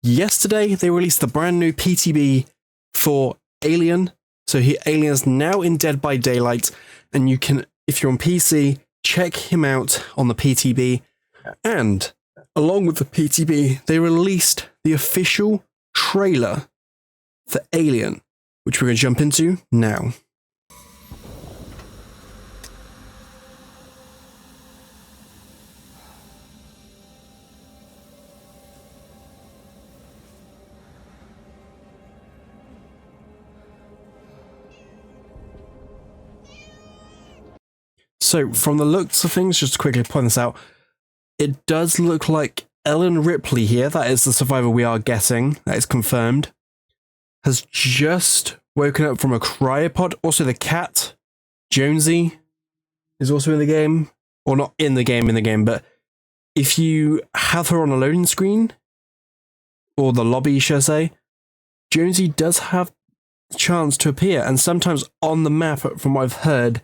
yesterday they released the brand new PTB for Alien. So Alien is now in Dead by Daylight, and you can, if you're on PC, check him out on the PTB. And along with the PTB, they released the official trailer for Alien, which we're going to jump into now. So, from the looks of things, just to quickly point this out, it does look like Ellen Ripley here, that is the survivor we are getting, that is confirmed, has just woken up from a cryopod. Also, the cat, Jonesy, is also in the game. Or not in the game, but if you have her on a loading screen, or the lobby, should I say, Jonesy does have a chance to appear, and sometimes on the map, from what I've heard,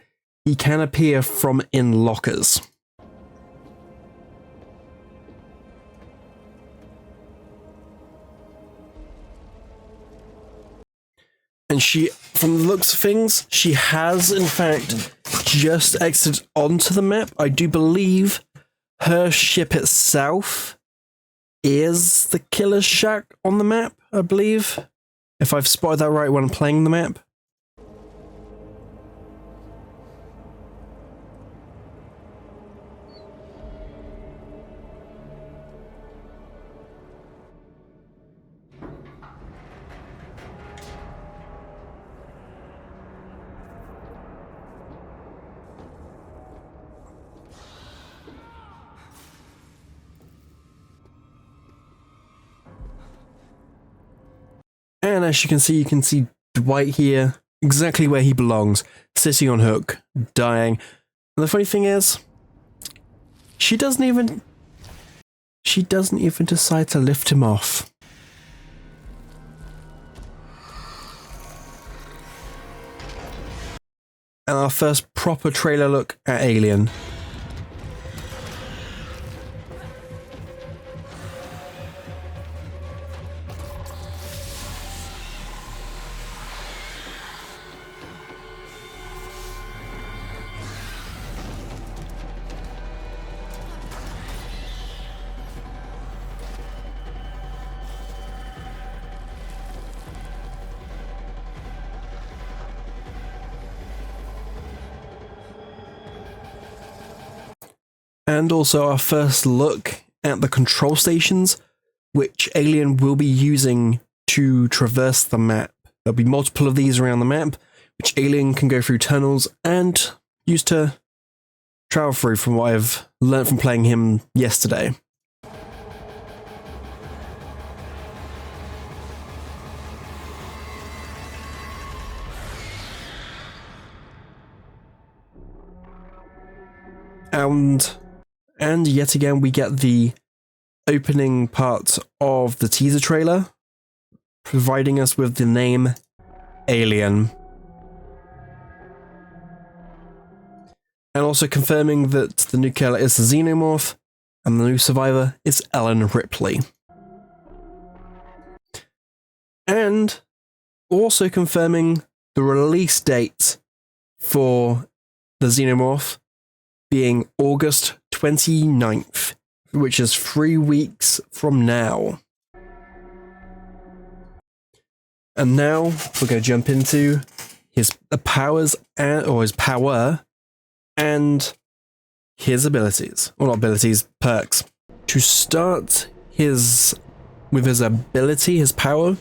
he can appear from in lockers. And she, from the looks of things, she has in fact just exited onto the map. I do believe her ship itself is the killer shack on the map, I believe. If I've spotted that right when playing the map. And as you can see Dwight here, exactly where he belongs, sitting on hook, dying. And the funny thing is, she doesn't even decide to lift him off. And our first proper trailer look at Alien. And also our first look at the control stations, which Alien will be using to traverse the map. There'll be multiple of these around the map, which Alien can go through tunnels and use to travel through, from what I've learnt from playing him yesterday. And yet again, we get the opening part of the teaser trailer, providing us with the name Alien. And also confirming that the new killer is the Xenomorph, and the new survivor is Ellen Ripley. And also confirming the release date for the Xenomorph being August 29th, which is 3 weeks from now. And now we're going to jump into his powers, his power, and his abilities. Well, not abilities, perks. To start with his ability, his power,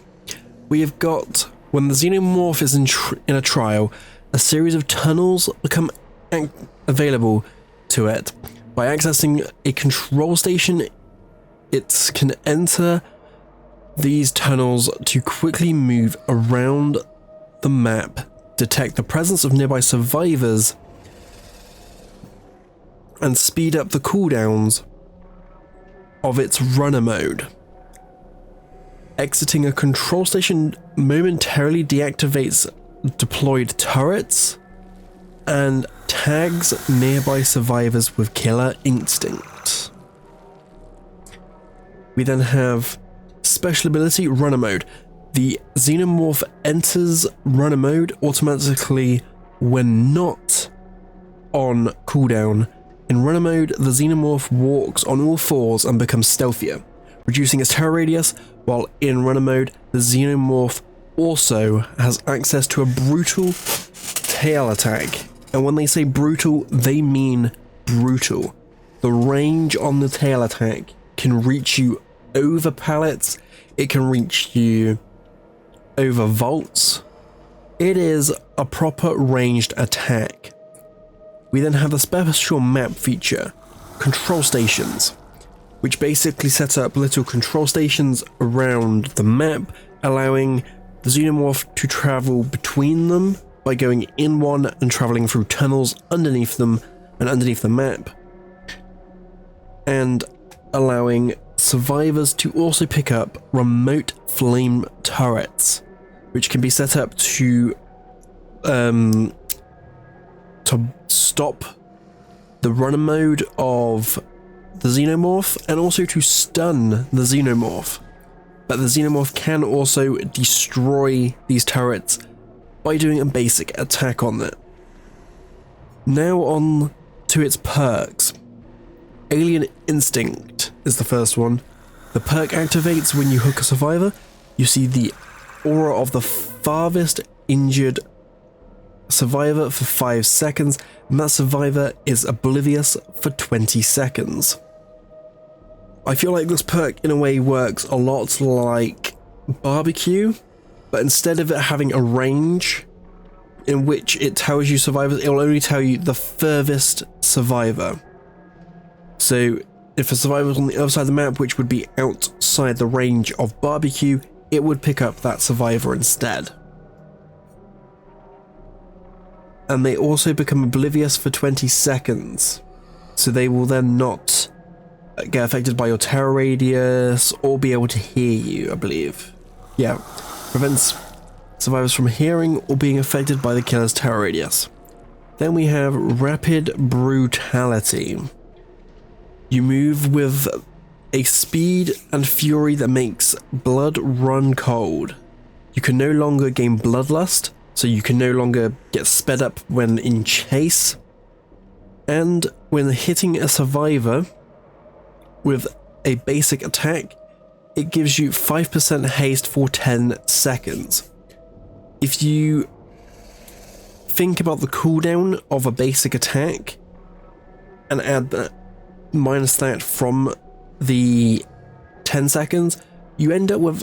we have got, when the Xenomorph is in a trial, a series of tunnels become available to it. By accessing a control station, it can enter these tunnels to quickly move around the map, detect the presence of nearby survivors, and speed up the cooldowns of its runner mode. Exiting a control station momentarily deactivates deployed turrets and tags nearby survivors with killer instinct. We then have special ability, Runner Mode. The Xenomorph enters Runner Mode automatically when not on cooldown. In Runner Mode, the Xenomorph walks on all fours and becomes stealthier, reducing its terror radius, while in Runner Mode, the Xenomorph also has access to a brutal tail attack. And when they say brutal, they mean brutal. The range on the tail attack can reach you over pallets, it can reach you over vaults. It is a proper ranged attack. We then have the special map feature, control stations, which basically set up little control stations around the map, allowing the Xenomorph to travel between them by going in one and traveling through tunnels underneath them and underneath the map, and allowing survivors to also pick up remote flame turrets, which can be set up to stop the runner mode of the Xenomorph and also to stun the Xenomorph. But the Xenomorph can also destroy these turrets by doing a basic attack on it. Now on to its perks. Alien Instinct is the first one. The perk activates when you hook a survivor. You see the aura of the farthest injured survivor for 5 seconds, and that survivor is oblivious for 20 seconds. I feel like this perk in a way works a lot like barbecue, but instead of it having a range in which it tells you survivors, it will only tell you the furthest survivor. So if a survivor was on the other side of the map, which would be outside the range of barbecue, it would pick up that survivor instead. And they also become oblivious for 20 seconds, so they will then not get affected by your terror radius or be able to hear you, I believe. Yeah, prevents survivors from hearing or being affected by the killer's terror radius. Then we have Rapid Brutality. You move with a speed and fury that makes blood run cold. You can no longer gain bloodlust, so you can no longer get sped up when in chase. And when hitting a survivor with a basic attack, it gives you 5% haste for 10 seconds. If you think about the cooldown of a basic attack and add that, minus that from the 10 seconds, you end up with,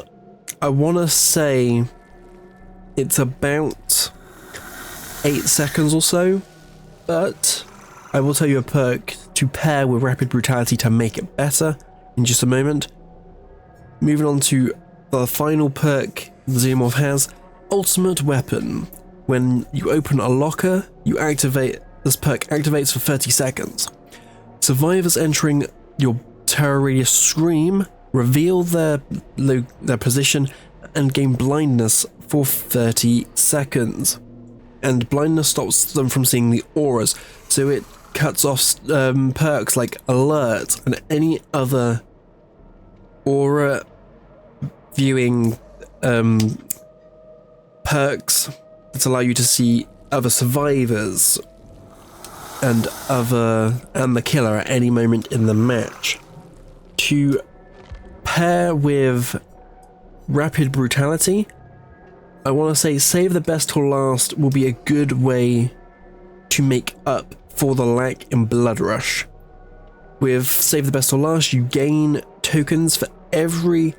I want to say, it's about 8 seconds or so, but I will tell you a perk to pair with Rapid Brutality to make it better in just a moment. Moving on to the final perk the Xenomorph has, Ultimate Weapon. When you open a locker, you activate this perk activates for 30 seconds. Survivors entering your terror radius scream, reveal their position, and gain blindness for 30 seconds. And blindness stops them from seeing the auras, so it cuts off perks like Alert and any other aura viewing perks that allow you to see other survivors and the killer at any moment in the match. To pair with Rapid Brutality, I want to say save the best till last will be a good way to make up for the lack in Blood Rush. With save the best till last, you gain tokens for every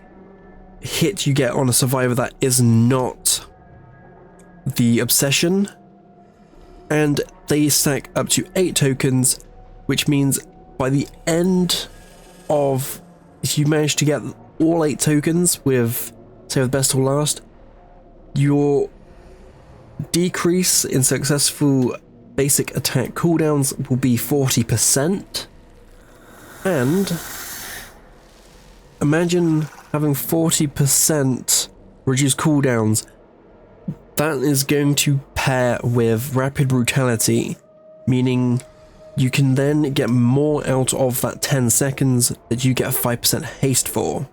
hit you get on a survivor that is not the obsession, and they stack up to 8 tokens, which means by the end of, if you manage to get all 8 tokens with save the best till last, your decrease in successful basic attack cooldowns will be 40%. And imagine having 40% reduced cooldowns. That is going to pair with Rapid Brutality, meaning you can then get more out of that 10 seconds that you get 5% haste for.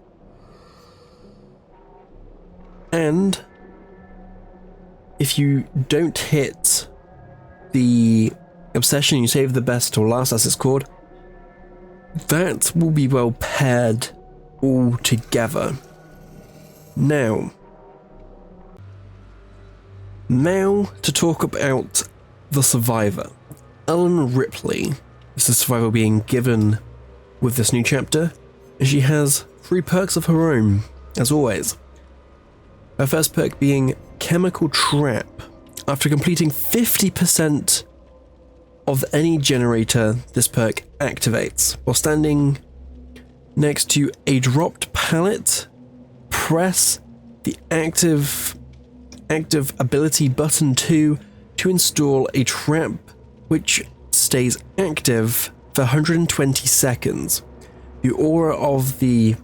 And if you don't hit the obsession, you save the best till last, as it's called, that will be well paired all together. Now to talk about the survivor. Ellen Ripley is the survivor being given with this new chapter, and she has 3 perks of her own, as always. Her first perk being Chemical Trap. After completing 50% of any generator, this perk activates. While standing next to a dropped pallet, press the active ability button 2 to install a trap which stays active for 120 seconds. The aura of the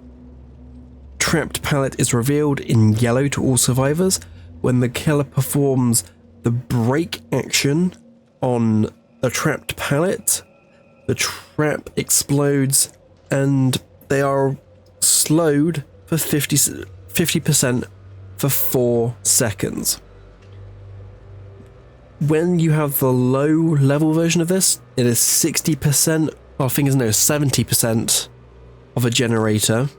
trapped pallet is revealed in yellow to all survivors. When the killer performs the break action on the trapped pallet, the trap explodes and they are slowed for 50% for 4 seconds. When you have the low level version of this, it is 60%, well, I think it's 70% of a generator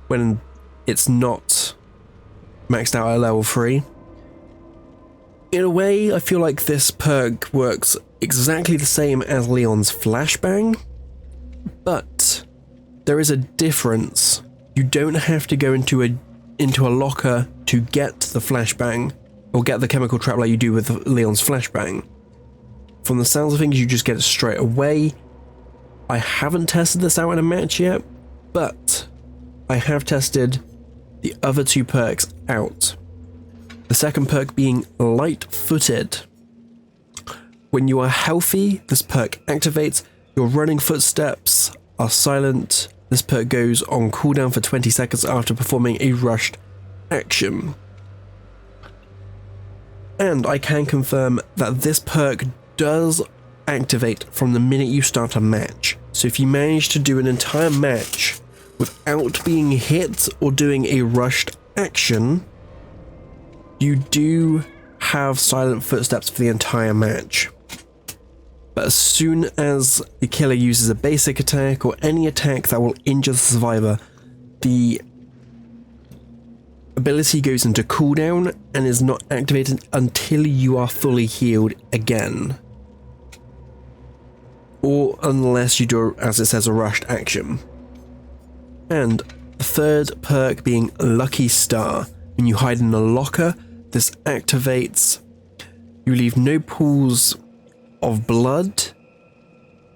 when it's not maxed out at level 3. In a way, I feel like this perk works exactly the same as Leon's flashbang, but there is a difference. You don't have to go into a locker to get the flashbang or get the chemical trap like you do with Leon's flashbang. From the sounds of things, you just get it straight away. I haven't tested this out in a match yet, but I have tested the other 2 perks out. The second perk being Light-Footed. When you are healthy, this perk activates. Your running footsteps are silent. This perk goes on cooldown for 20 seconds after performing a rushed action. And I can confirm that this perk does activate from the minute you start a match. So if you manage to do an entire match without being hit or doing a rushed action, you do have silent footsteps for the entire match. But as soon as the killer uses a basic attack or any attack that will injure the survivor, the ability goes into cooldown and is not activated until you are fully healed again. Or unless you do, as it says, a rushed action. And the third perk being Lucky Star. When you hide in a locker, this activates. You leave no pools of blood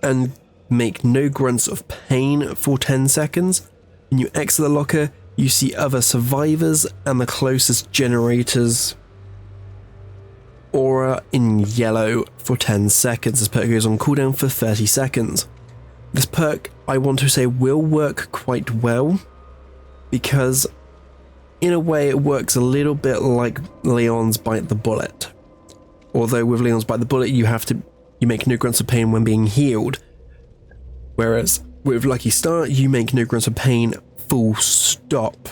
and make no grunts of pain for 10 seconds. When you exit the locker, you see other survivors and the closest generator's aura in yellow for 10 seconds. This perk goes on cooldown for 30 seconds. This perk, I want to say, will work quite well because in a way it works a little bit like Leon's Bite the Bullet. Although with Leon's Bite the Bullet you make no grunts of pain when being healed. Whereas with Lucky Star you make no grunts of pain full stop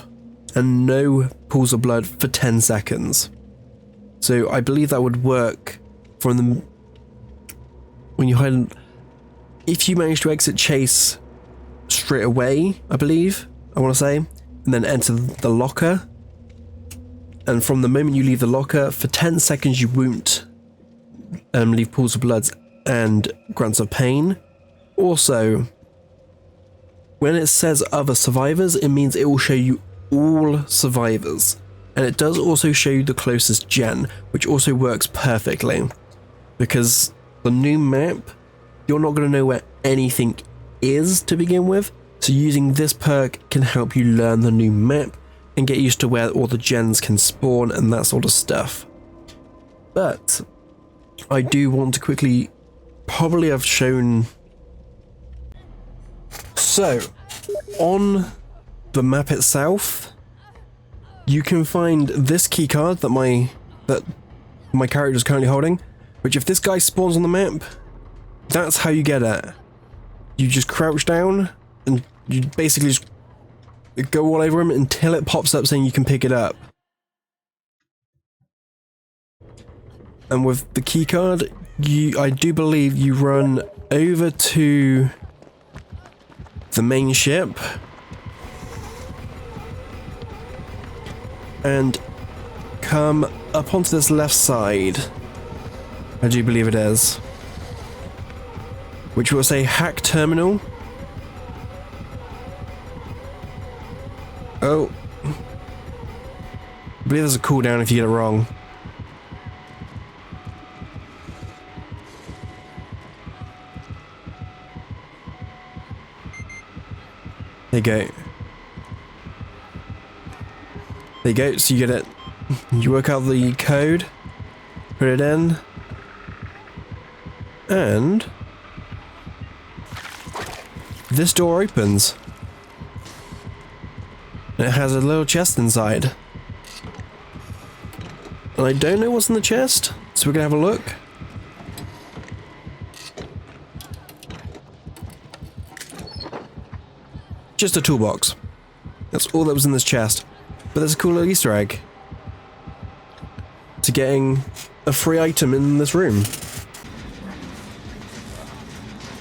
and no pools of blood for 10 seconds. So I believe that would work from the when you hide. If you manage to exit chase straight away, I want to say, and then enter the locker, and from the moment you leave the locker, for 10 seconds you won't leave pools of blood and grunts of pain. Also, when it says other survivors, it means it will show you all survivors. And it does also show you the closest gen, which also works perfectly. Because the new map, you're not going to know where anything is to begin with. So using this perk can help you learn the new map and get used to where all the gens can spawn and that sort of stuff. But I do want to quickly, probably I've shown. So on the map itself, you can find this keycard that my character is currently holding, which if this guy spawns on the map, that's how you get it. You just crouch down and you basically just go all over him until it pops up saying you can pick it up. And with the keycard, I do believe you run over to the main ship and come up onto this left side. I do believe it is. Which will say hack terminal. Oh. I believe there's a cooldown if you get it wrong. There you go. There you go, so you get it. You work out the code, put it in, and this door opens. And it has a little chest inside. And I don't know what's in the chest, so we're gonna have a look. Just a toolbox. That's all that was in this chest. But there's a cool little Easter egg to getting a free item in this room.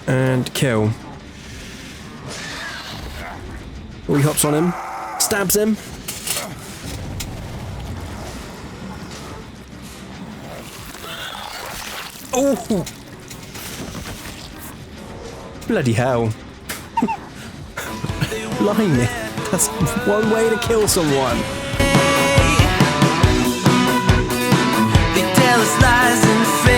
And kill. Oh, he hops on him, stabs him. Oh! Bloody hell. Blimey, that's one way to kill someone. They tell us lies and